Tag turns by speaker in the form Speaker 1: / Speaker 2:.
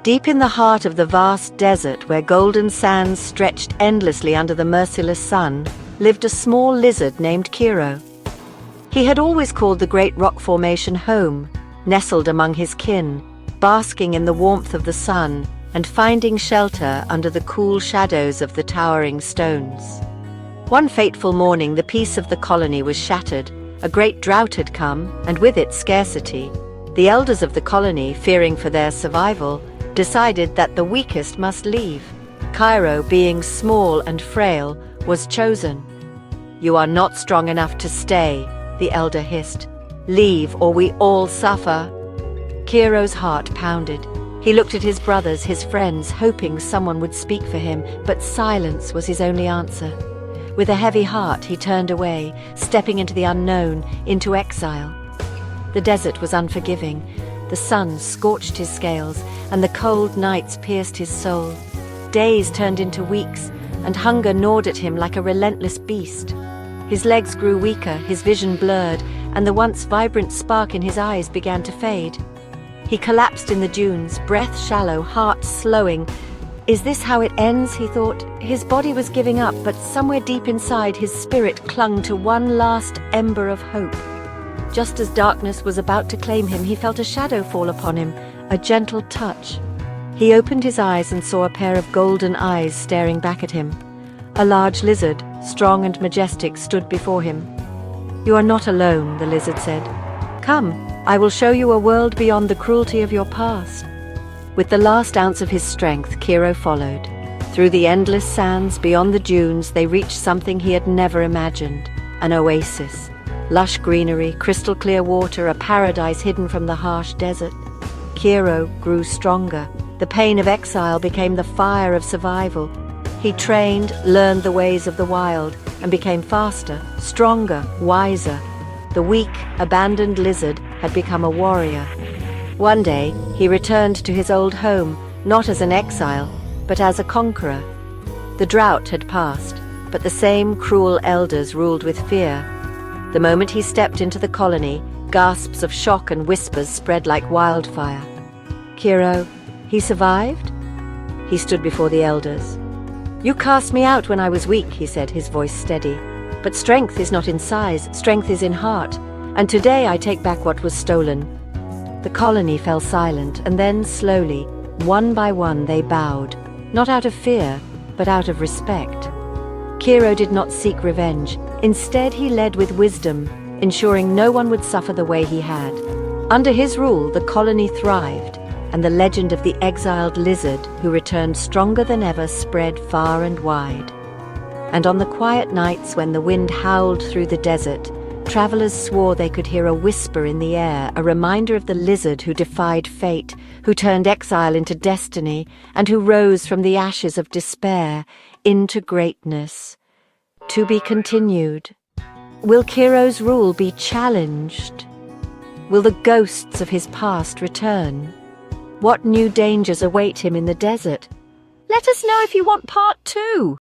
Speaker 1: Deep in the heart of the vast desert, where golden sands stretched endlessly under the merciless sun, lived a small lizard named Kiro. He had always called the great rock formation home, nestled among his kin, basking in the warmth of the sun and finding shelter under the cool shadows of the towering stones. One fateful morning, the peace of the colony was shattered. A great drought had come, and with it scarcity. The elders of the colony, fearing for their survival, decided that the weakest must leave. Kiro, being small and frail, was chosen. "You are not strong enough to stay," the elder hissed. "Leave, or we all suffer." Kiro's heart pounded. He looked at his brothers, his friends, hoping someone would speak for him, but silence was his only answer. With a heavy heart, he turned away, stepping into the unknown, into exile. The desert was unforgiving. The sun scorched his scales, and the cold nights pierced his soul. Days turned into weeks, and hunger gnawed at him like a relentless beast. His legs grew weaker, his vision blurred, and the once vibrant spark in his eyes began to fade. He collapsed in the dunes, breath shallow, heart slowing. "Is this how it ends?" he thought. His body was giving up, but somewhere deep inside, his spirit clung to one last ember of hope. Just as darkness was about to claim him, he felt a shadow fall upon him, a gentle touch. He opened his eyes and saw a pair of golden eyes staring back at him. A large lizard, strong and majestic, stood before him. "You are not alone," the lizard said. "Come, I will show you a world beyond the cruelty of your past." With the last ounce of his strength, Kiro followed. Through the endless sands, beyond the dunes, they reached something he had never imagined, an oasis. Lush greenery, crystal clear water, a paradise hidden from the harsh desert. Kiro grew stronger. The pain of exile became the fire of survival. He trained, learned the ways of the wild, and became faster, stronger, wiser. The weak, abandoned lizard had become a warrior. One day, he returned to his old home, not as an exile, but as a conqueror. The drought had passed, but the same cruel elders ruled with fear. The moment he stepped into the colony, gasps of shock and whispers spread like wildfire. "Kiro, he survived?" He stood before the elders. "You cast me out when I was weak," he said, his voice steady. "But strength is not in size, strength is in heart. And today I take back what was stolen." The colony fell silent, and then slowly, one by one, they bowed, not out of fear, but out of respect. Kiro did not seek revenge. Instead, he led with wisdom, ensuring no one would suffer the way he had. Under his rule, the colony thrived, and the legend of the exiled lizard, who returned stronger than ever, spread far and wide. And on the quiet nights when the wind howled through the desert, travelers swore they could hear a whisper in the air, a reminder of the lizard who defied fate, who turned exile into destiny, and who rose from the ashes of despair into greatness. To be continued. Will Kiro's rule be challenged? Will the ghosts of his past return? What new dangers await him in the desert? Let us know if you want part 2.